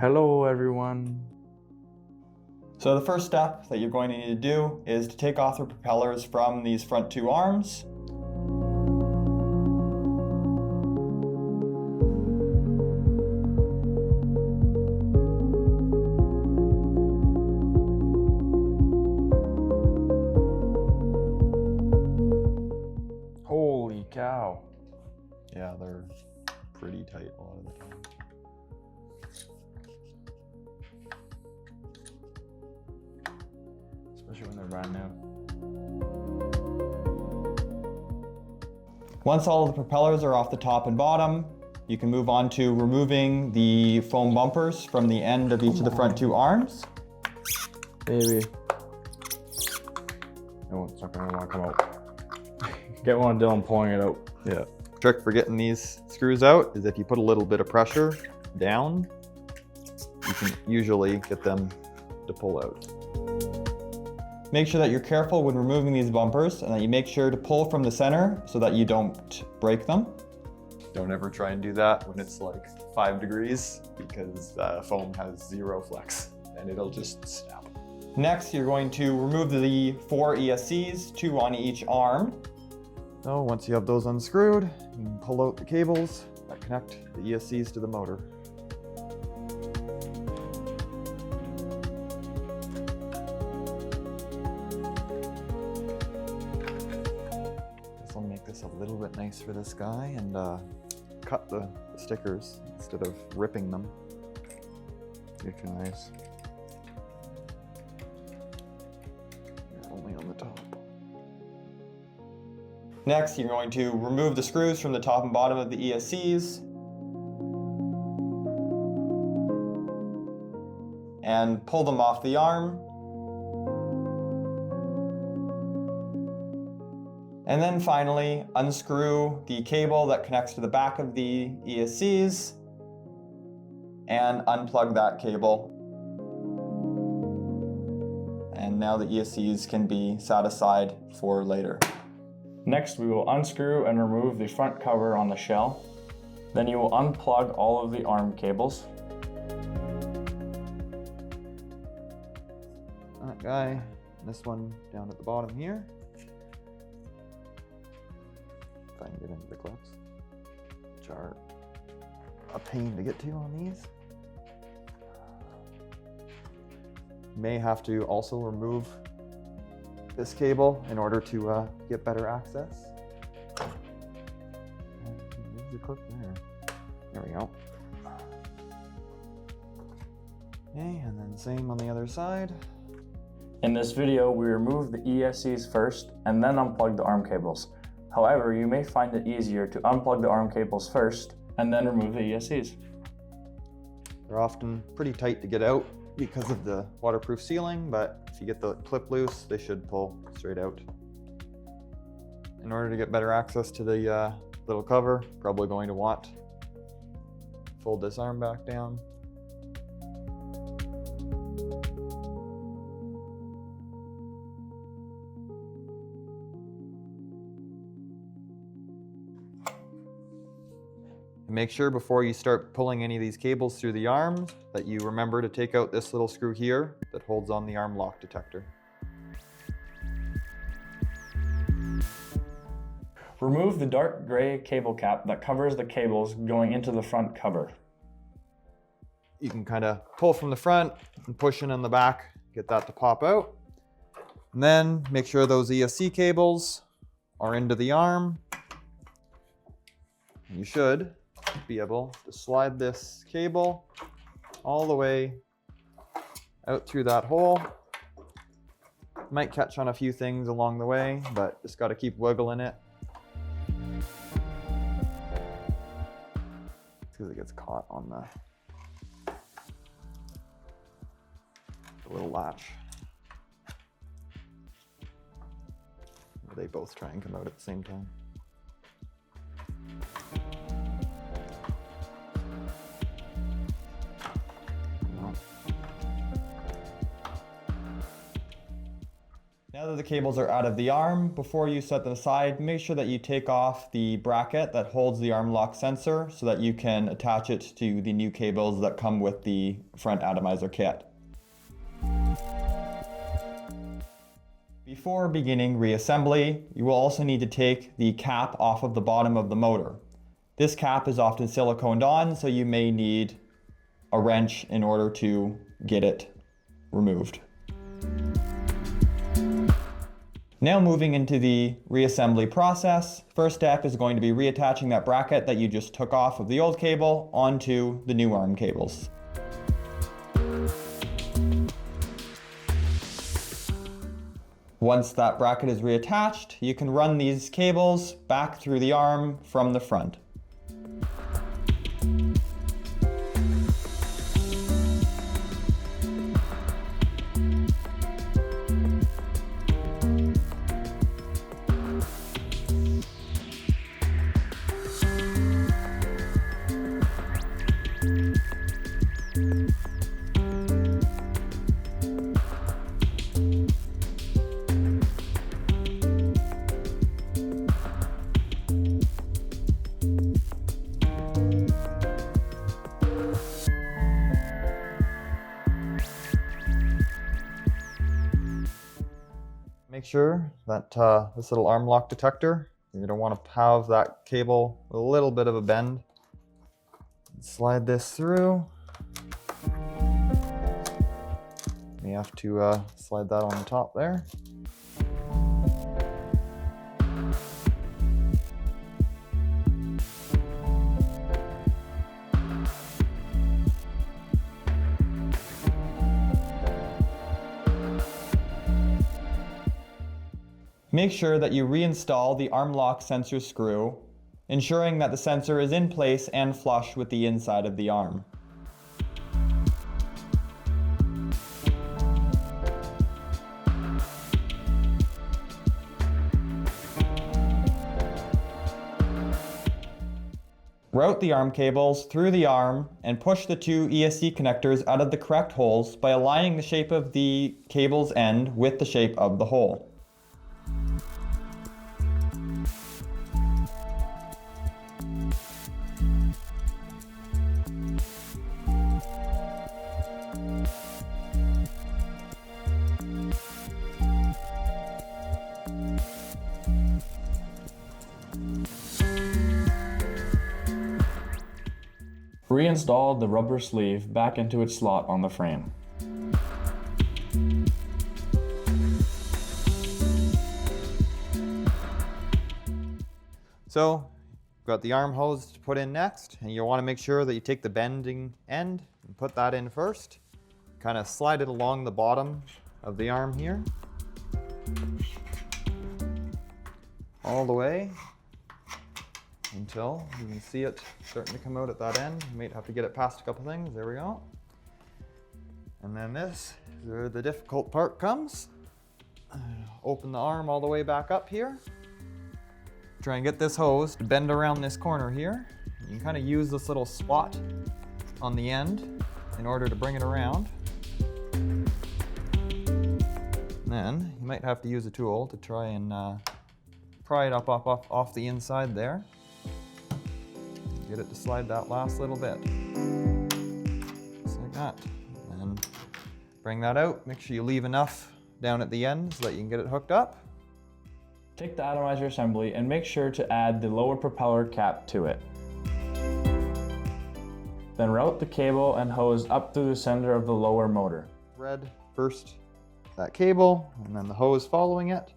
Hello everyone. So the first step that you're going to need to do is to take off the propellers from these front two arms. Holy cow. Yeah, they're pretty tight a lot of the time. Especially when they're brand new. Once all of the propellers are off the top and bottom, you can move on to removing the foam bumpers from the end of each of the front two arms. Baby. Oh, it's not gonna want to come out. Get one of Dylan pulling it out. Yeah. Trick for getting these screws out is if you put a little bit of pressure down, you can usually get them to pull out. Make sure that you're careful when removing these bumpers and that you make sure to pull from the center so that you don't break them. Don't ever try and do that when it's like 5 degrees because foam has zero flex and it'll just snap. Next, you're going to remove the 4 ESCs, 2 on each arm. So once you have those unscrewed, you can pull out the cables that connect the ESCs to the motor. This will make this a little bit nice for this guy and cut the stickers instead of ripping them. Make it nice. They're only on the top. Next, you're going to remove the screws from the top and bottom of the ESCs and pull them off the arm. And then finally, unscrew the cable that connects to the back of the ESCs and unplug that cable. And now the ESCs can be set aside for later. Next, we will unscrew and remove the front cover on the shell. Then you will unplug all of the arm cables. That guy, this one down at the bottom here. If I can get into the clips, which are a pain to get to on these. May have to also remove this cable in order to get better access. There's the clip there. There we go. Okay, and then same on the other side. In this video, we remove the ESCs first and then unplug the arm cables. However, you may find it easier to unplug the arm cables first and then remove the ESCs. They're often pretty tight to get out because of the waterproof sealing, but if you get the clip loose, they should pull straight out. In order to get better access to the little cover, probably going to want to fold this arm back down. Make sure before you start pulling any of these cables through the arms that you remember to take out this little screw here that holds on the arm lock detector. Remove the dark gray cable cap that covers the cables going into the front cover. You can kind of pull from the front and push in on the back, get that to pop out. And then make sure those ESC cables are into the arm. You should be able to slide this cable all the way out through that hole. Might catch on a few things along the way, but just got to keep wiggling it. Because it gets caught on the little latch. They both try and come out at the same time. Now that the cables are out of the arm, before you set them aside, make sure that you take off the bracket that holds the arm lock sensor so that you can attach it to the new cables that come with the front atomizer kit. Before beginning reassembly, you will also need to take the cap off of the bottom of the motor. This cap is often siliconed on, so you may need a wrench in order to get it removed. Now moving into the reassembly process, first step is going to be reattaching that bracket that you just took off of the old cable onto the new arm cables. Once that bracket is reattached, you can run these cables back through the arm from the front. Make sure that this little arm lock detector, you're going to want to have that cable with a little bit of a bend. Slide this through. You have to slide that on the top there. Make sure that you reinstall the arm lock sensor screw, ensuring that the sensor is in place and flush with the inside of the arm. Route the arm cables through the arm and push the two ESC connectors out of the correct holes by aligning the shape of the cable's end with the shape of the hole. Reinstall the rubber sleeve back into its slot on the frame. So, got the arm hose to put in next, and you want to make sure that you take the bending end and put that in first. Kind of slide it along the bottom of the arm here. All the way until you can see it starting to come out at that end. You might have to get it past a couple things. There we go. And then this is where the difficult part comes. Open the arm all the way back up here. Try and get this hose to bend around this corner here. You can kind of use this little spot on the end in order to bring it around. And then you might have to use a tool to try and pry it up off the inside there. Get it to slide that last little bit. Just like that. And then bring that out. Make sure you leave enough down at the end so that you can get it hooked up. Take the atomizer assembly and make sure to add the lower propeller cap to it. Then route the cable and hose up through the center of the lower motor. Thread first that cable and then the hose following it.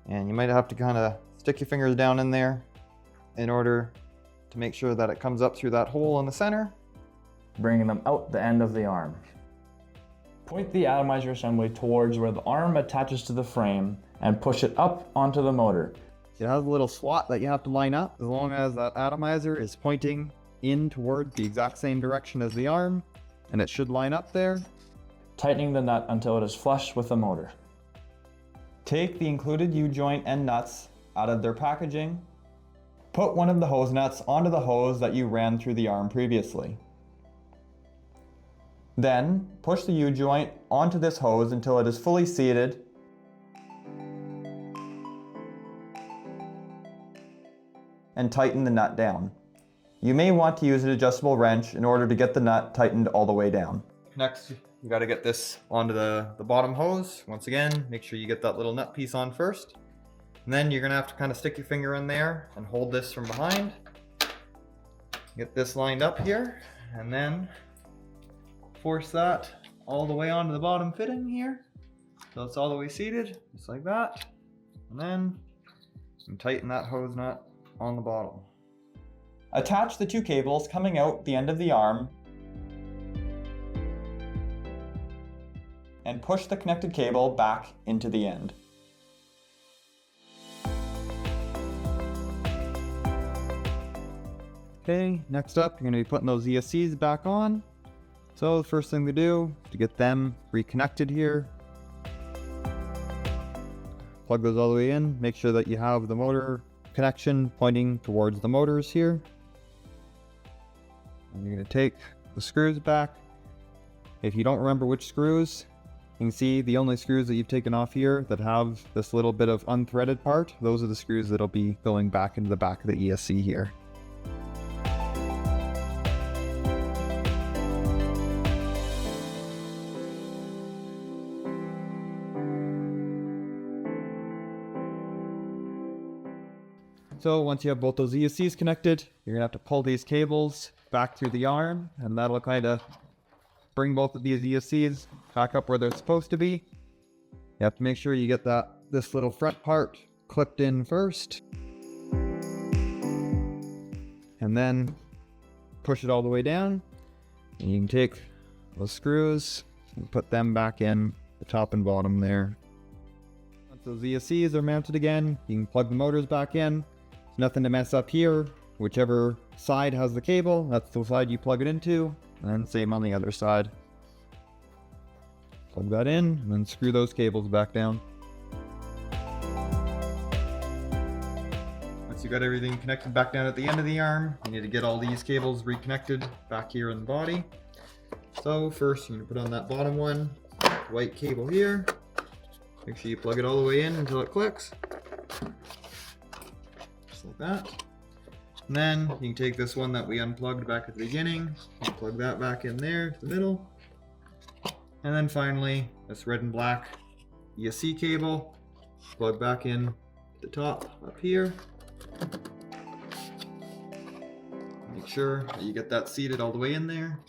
And you might have to kind of stick your fingers down in there in order to make sure that it comes up through that hole in the center. Bringing them out the end of the arm. Point the atomizer assembly towards where the arm attaches to the frame and push it up onto the motor. It has a little slot that you have to line up. As long as that atomizer is pointing in towards the exact same direction as the arm, and it should line up there. Tightening the nut until it is flush with the motor. Take the included U-joint and nuts out of their packaging. Put one of the hose nuts onto the hose that you ran through the arm previously. Then push the U-joint onto this hose until it is fully seated. and tighten the nut down. You may want to use an adjustable wrench in order to get the nut tightened all the way down. Next, you got to get this onto the bottom hose. Once again, make sure you get that little nut piece on first. And then you're going to have to kind of stick your finger in there and hold this from behind. Get this lined up here, and then force that all the way onto the bottom fitting here. So it's all the way seated, just like that. And then you tighten that hose nut on the bottom. Attach the two cables coming out the end of the arm and push the connected cable back into the end. Okay, next up, you're going to be putting those ESCs back on. So the first thing to do is to get them reconnected here. Plug those all the way in. Make sure that you have the motor connection pointing towards the motors here. And you're going to take the screws back. If you don't remember which screws, you can see the only screws that you've taken off here that have this little bit of unthreaded part, those are the screws that'll be going back into the back of the ESC here. So once you have both those ESCs connected, you're gonna have to pull these cables back through the arm, and that'll kind of bring both of these ESCs back up where they're supposed to be. You have to make sure you get this little front part clipped in first, and then push it all the way down. And you can take those screws and put them back in the top and bottom there. Once those ESCs are mounted again, you can plug the motors back in. Nothing to mess up here. Whichever side has the cable, that's the side you plug it into, and then same on the other side. Plug that in, and then screw those cables back down. Once you got everything connected back down at the end of the arm, you need to get all these cables reconnected back here in the body. So first, you're going to put on that bottom one, white cable here. Make sure you plug it all the way in until it clicks. Like that. And then you can take this one that we unplugged back at the beginning, plug that back in there to the middle. And then finally, this red and black ESC cable, plug back in at the top up here. Make sure that you get that seated all the way in there.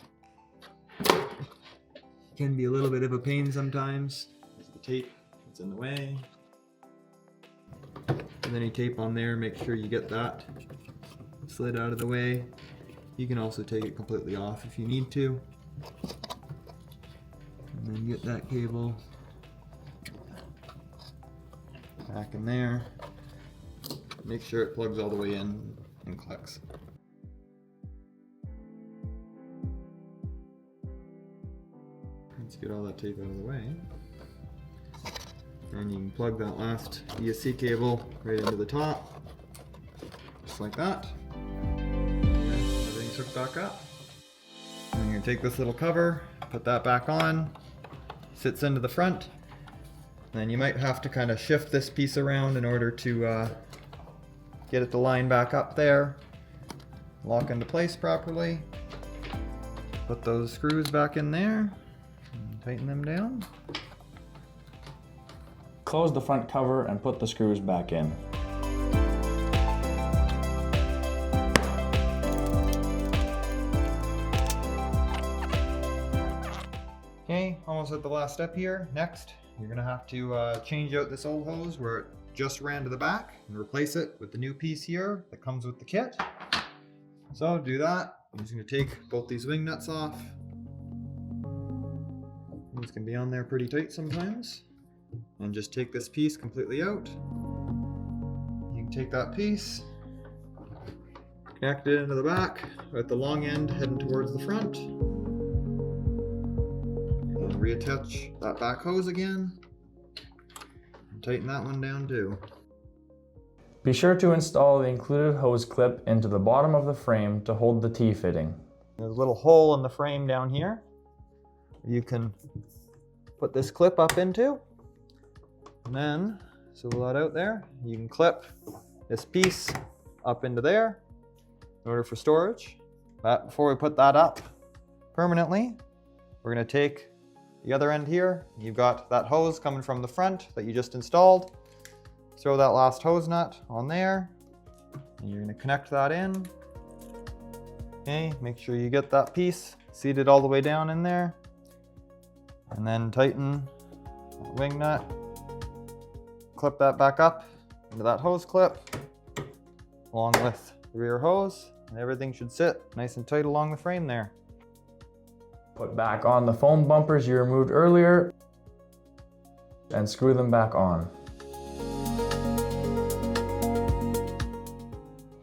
It can be a little bit of a pain sometimes, as the tape gets in the way. And then you tape on there, make sure you get that slid out of the way. You can also take it completely off if you need to. And then get that cable back in there. Make sure it plugs all the way in and clicks. Let's get all that tape out of the way. And you can plug that last ESC cable right into the top, just like that. And everything's hooked back up. And you're gonna take this little cover, put that back on, sits into the front. Then you might have to kind of shift this piece around in order to get it to line back up there, lock into place properly. Put those screws back in there, and tighten them down. Close the front cover and put the screws back in. Okay, almost at the last step here. Next, you're gonna have to change out this old hose where it just ran to the back and replace it with the new piece here that comes with the kit. So to do that, I'm just gonna take both these wing nuts off. These can be on there pretty tight sometimes. And just take this piece completely out. You can take that piece, connect it into the back with the long end heading towards the front, and reattach that back hose again, and tighten that one down too. Be sure to install the included hose clip into the bottom of the frame to hold the T-fitting. There's a little hole in the frame down here you can put this clip up into. And then, swivel that out there, you can clip this piece up into there in order for storage. But before we put that up permanently, we're going to take the other end here. You've got that hose coming from the front that you just installed. Throw that last hose nut on there, and you're going to connect that in. Okay, make sure you get that piece seated all the way down in there, and then tighten that wing nut. Clip that back up into that hose clip, along with the rear hose, and everything should sit nice and tight along the frame there. Put back on the foam bumpers you removed earlier and screw them back on.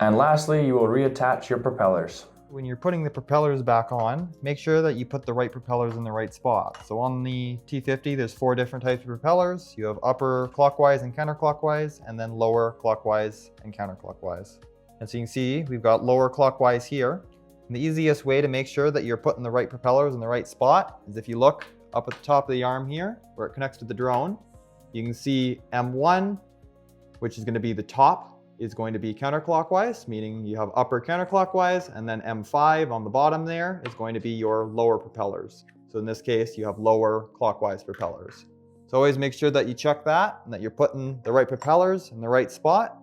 And lastly, you will reattach your propellers. When you're putting the propellers back on, make sure that you put the right propellers in the right spot. So on the T50, there's 4 different types of propellers. You have upper clockwise and counterclockwise, and then lower clockwise and counterclockwise. And so you can see we've got lower clockwise here. And the easiest way to make sure that you're putting the right propellers in the right spot is if you look up at the top of the arm here, where it connects to the drone, you can see M1, which is going to be the top, is going to be counterclockwise, meaning you have upper counterclockwise, and then M5 on the bottom there is going to be your lower propellers. So in this case, you have lower clockwise propellers. So always make sure that you check that and that you're putting the right propellers in the right spot.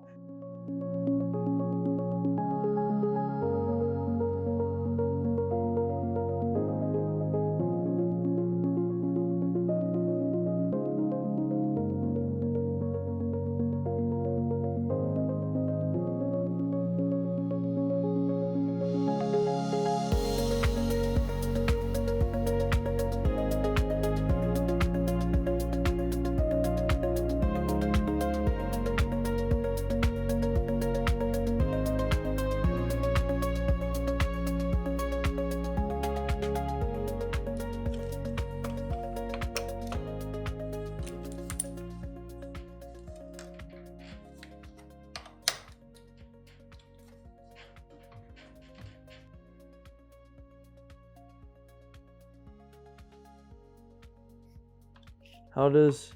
How does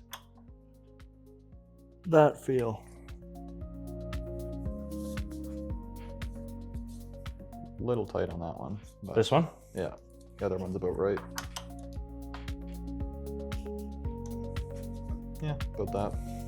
that feel? A little tight on that one. But This one? yeah, the other one's about right. Yeah, about that.